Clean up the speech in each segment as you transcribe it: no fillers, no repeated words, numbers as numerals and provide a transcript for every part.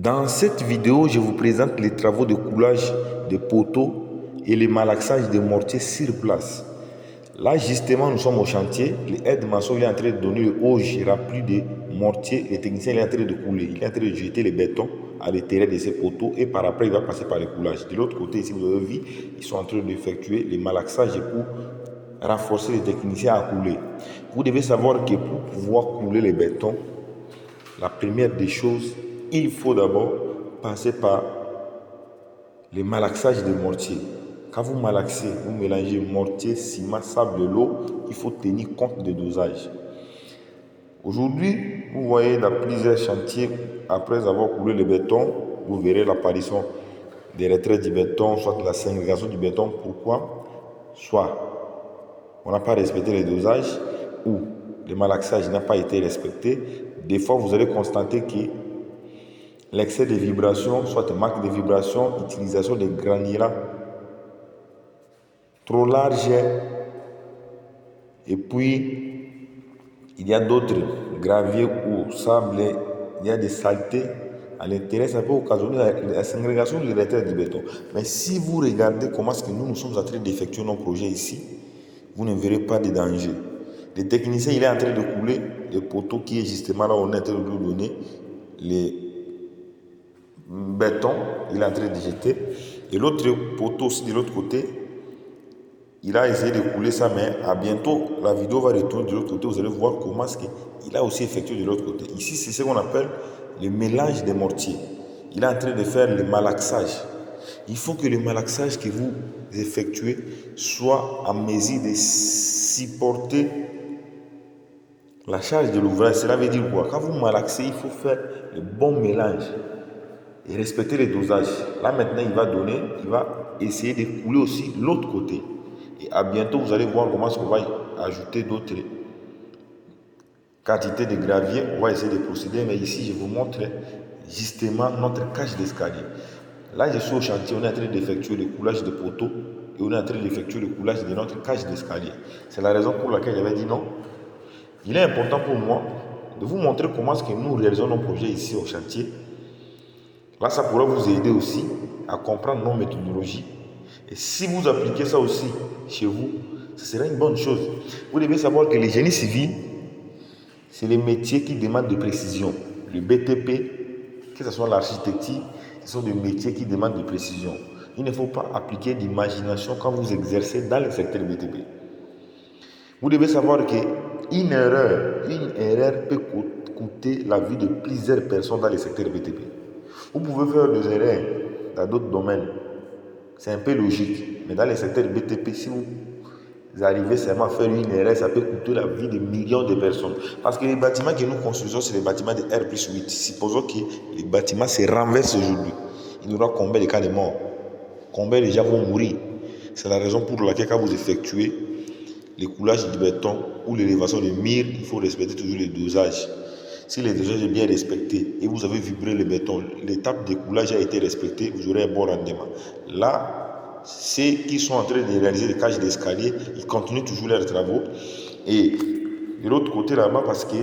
Dans cette vidéo, je vous présente les travaux de coulage de poteaux et le malaxage de mortier sur place. Là, justement, nous sommes au chantier. Le aide-maçon est en train de donner le haut rempli de mortier. Le technicien est en train de couler. Il est en train de jeter le béton à l'intérieur de ces poteaux et par après, il va passer par le coulage. De l'autre côté, ici, vous avez vu, ils sont en train d'effectuer le malaxage pour renforcer les techniciens à couler. Vous devez savoir que pour pouvoir couler le béton, la première des choses, il faut d'abord passer par le malaxage de mortier. Quand vous malaxez, vous mélangez mortier, ciment, sable, l'eau, il faut tenir compte des dosages. Aujourd'hui, vous voyez dans plusieurs chantiers, après avoir coulé le béton, vous verrez l'apparition des retraits du béton, soit de la ségrégation du béton. Pourquoi? Soit on n'a pas respecté les dosages ou le malaxage n'a pas été respecté. Des fois, vous allez constater que l'excès de vibrations, soit un manque de vibrations, utilisation de granulats trop larges, et puis il y a d'autres graviers ou sable, il y a des saletés à l'intérieur, ça peut occasionner la ségrégation du retrait du béton. Mais si vous regardez comment est-ce que nous sommes en train d'effectuer nos projets ici, vous ne verrez pas de danger. Le technicien, il est en train de couler le poteau qui est justement là où on est en train de lui donner les béton, il est en train de jeter. Et l'autre poteau aussi de l'autre côté, il a essayé de couler ça, mais à bientôt, la vidéo va retourner de l'autre côté. Vous allez voir comment est-ce qu'il a aussi effectué de l'autre côté. Ici, c'est ce qu'on appelle le mélange des mortiers. Il est en train de faire le malaxage. Il faut que le malaxage que vous effectuez soit en mesure de supporter la charge de l'ouvrage. Cela veut dire quoi? Quand vous malaxez, il faut faire le bon mélange et respecter les dosages. Là maintenant, il va essayer de couler aussi l'autre côté. Et à bientôt, vous allez voir comment on va ajouter d'autres quantités de gravier. On va essayer de procéder, mais ici, je vous montre justement notre cage d'escalier. Là, je suis au chantier, on est en train d'effectuer le coulage de poteaux et on est en train d'effectuer le coulage de notre cage d'escalier. C'est la raison pour laquelle j'avais dit non. Il est important pour moi de vous montrer comment est-ce que nous réalisons nos projets ici au chantier. Là, ça pourra vous aider aussi à comprendre nos méthodologies. Et si vous appliquez ça aussi chez vous, ce sera une bonne chose. Vous devez savoir que le génie civil, c'est les métiers qui demandent de précision. Le BTP, que ce soit l'architecture, ce sont des métiers qui demandent de précision. Il ne faut pas appliquer d'imagination quand vous exercez dans le secteur BTP. Vous devez savoir qu'une erreur peut coûter la vie de plusieurs personnes dans le secteur BTP. Vous pouvez faire des erreurs dans d'autres domaines. C'est un peu logique. Mais dans le secteur BTP, si vous arrivez seulement à faire une erreur, ça peut coûter la vie de millions de personnes. Parce que les bâtiments que nous construisons, c'est les bâtiments de R+8. Supposons que les bâtiments se renversent aujourd'hui. Il y aura combien de cas de mort? Combien de gens vont mourir? C'est la raison pour laquelle quand vous effectuez le coulage du béton ou l'élévation de murs, il faut respecter toujours les dosages. Si les dosages sont bien respectés et vous avez vibré le béton, l'étape de coulage a été respectée, vous aurez un bon rendement. Là, ceux qui sont en train de réaliser des cages d'escalier, ils continuent toujours leurs travaux. Et de l'autre côté là-bas, parce que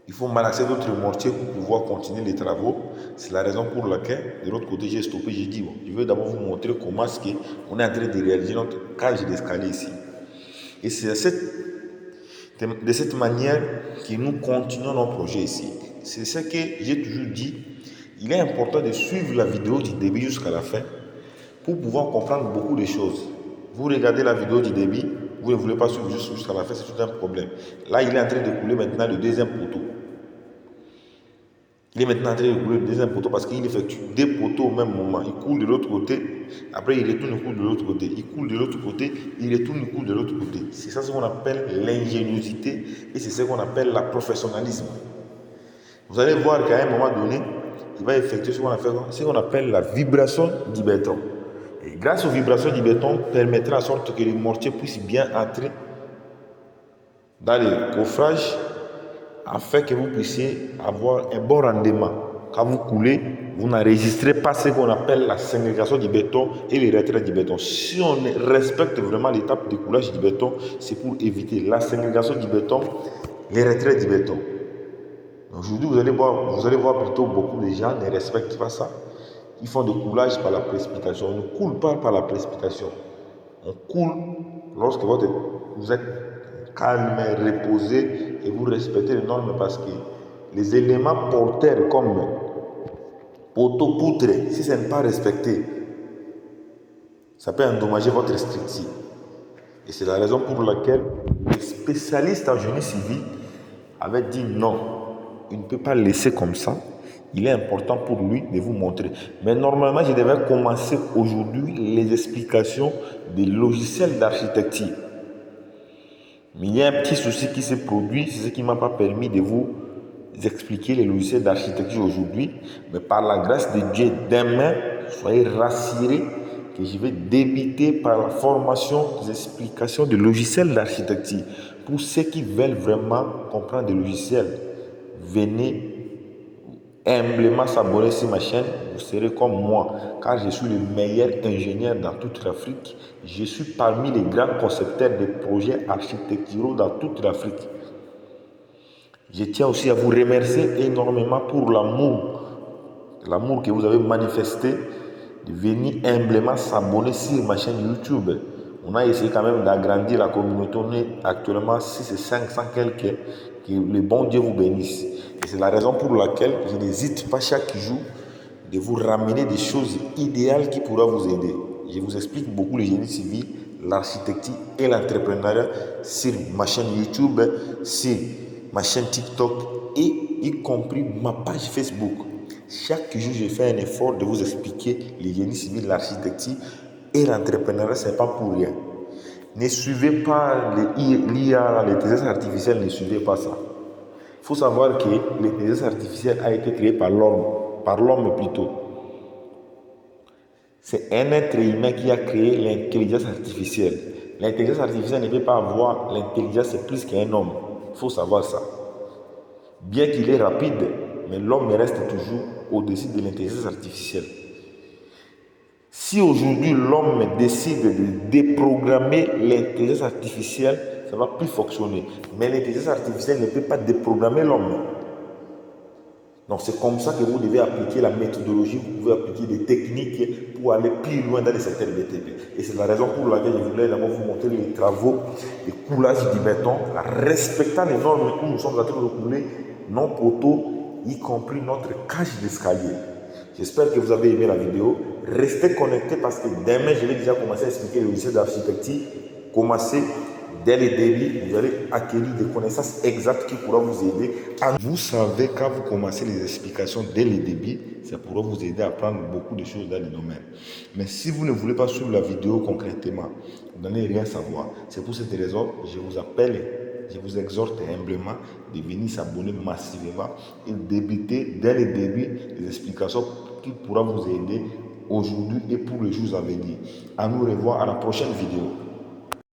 il faut malaxer d'autres mortiers pour pouvoir continuer les travaux. C'est la raison pour laquelle, de l'autre côté, j'ai stoppé. J'ai dit, bon, je vais d'abord vous montrer comment est-ce qu'on est en train de réaliser notre cage d'escalier ici. Et c'est de cette manière que nous continuons nos projets ici. C'est ce que j'ai toujours dit. Il est important de suivre la vidéo du début jusqu'à la fin pour pouvoir comprendre beaucoup de choses. Vous regardez la vidéo du début, vous ne voulez pas suivre jusqu'à la fin, c'est tout un problème. Là, il est en train de couler maintenant le deuxième poteau. Il est maintenant en train de couler le deuxième poteau parce qu'il effectue deux poteaux au même moment. Il coule de l'autre côté, après il retourne, il coule de l'autre côté. Il coule de l'autre côté, il retourne, il coule de l'autre côté. C'est ça ce qu'on appelle l'ingéniosité et c'est ce qu'on appelle le professionnalisme. Vous allez voir qu'à un moment donné, il va effectuer ce qu'on appelle la vibration du béton. Et grâce aux vibrations du béton, permettra en sorte que le mortier puisse bien entrer dans le coffrage afin que vous puissiez avoir un bon rendement. Quand vous coulez, vous n'enregistrez pas ce qu'on appelle la ségrégation du béton et le retrait du béton. Si on respecte vraiment l'étape de coulage du béton, c'est pour éviter la ségrégation du béton, le retrait du béton. Aujourd'hui, vous allez voir plutôt beaucoup de gens ne respectent pas ça. Ils font des coulages par la précipitation. On ne coule pas par la précipitation. On coule lorsque vous êtes calme, reposé et vous respectez les normes parce que les éléments porteurs comme poteau, poutre, si ce n'est pas respecté, ça peut endommager votre structure. Et c'est la raison pour laquelle les spécialistes en génie civil avaient dit non, il ne peut pas laisser comme ça. Il est important pour lui de vous montrer. Mais normalement, je devais commencer aujourd'hui les explications des logiciels d'architecture. Mais il y a un petit souci qui s'est produit, c'est ce qui ne m'a pas permis de vous expliquer les logiciels d'architecture aujourd'hui. Mais par la grâce de Dieu, demain, soyez rassurés que je vais débuter par la formation des explications des logiciels d'architecture. Pour ceux qui veulent vraiment comprendre des logiciels, venez humblement s'abonner sur ma chaîne, vous serez comme moi, car je suis le meilleur ingénieur dans toute l'Afrique. Je suis parmi les grands concepteurs de projets architecturaux dans toute l'Afrique. Je tiens aussi à vous remercier énormément pour l'amour que vous avez manifesté, de venir humblement s'abonner sur ma chaîne YouTube. On a essayé quand même d'agrandir la communauté. On est actuellement 6 et 500 quelques. Que le bon Dieu vous bénisse. Et c'est la raison pour laquelle je n'hésite pas chaque jour de vous ramener des choses idéales qui pourraient vous aider. Je vous explique beaucoup le génie civil, l'architecture et l'entrepreneuriat sur ma chaîne YouTube, sur ma chaîne TikTok et y compris ma page Facebook. Chaque jour, je fais un effort de vous expliquer le génie civil, l'architecture et l'entrepreneuriat, ce n'est pas pour rien. Ne suivez pas l'IA, l'intelligence artificielle, ne suivez pas ça. Il faut savoir que l'intelligence artificielle a été créée par l'homme plutôt. C'est un être humain qui a créé l'intelligence artificielle. L'intelligence artificielle ne peut pas avoir l'intelligence, c'est plus qu'un homme. Il faut savoir ça. Bien qu'il est rapide, mais l'homme reste toujours au-dessus de l'intelligence artificielle. Si aujourd'hui l'homme décide de déprogrammer l'intelligence artificielle, ça ne va plus fonctionner. Mais l'intelligence artificielle ne peut pas déprogrammer l'homme. Donc c'est comme ça que vous devez appliquer la méthodologie, vous pouvez appliquer des techniques pour aller plus loin dans les secteurs BTP. Et c'est la raison pour laquelle je voulais d'abord vous montrer les travaux de coulage du béton, respectant les normes où nous sommes en train de couler nos poteaux, y compris notre cage d'escalier. J'espère que vous avez aimé la vidéo. Restez connectés parce que demain, je vais déjà commencer à expliquer le logiciel d'architecture. Commencez dès le début, vous allez acquérir des connaissances exactes qui pourront vous aider. Vous savez, quand vous commencez les explications dès le début, ça pourra vous aider à apprendre beaucoup de choses dans le domaine. Mais si vous ne voulez pas suivre la vidéo concrètement, vous n'allez rien savoir. C'est pour cette raison que je vous appelle, je vous exhorte humblement de venir s'abonner massivement et débuter dès le début les explications qui pourront vous aider aujourd'hui et pour les jours à venir. À nous revoir à la prochaine vidéo.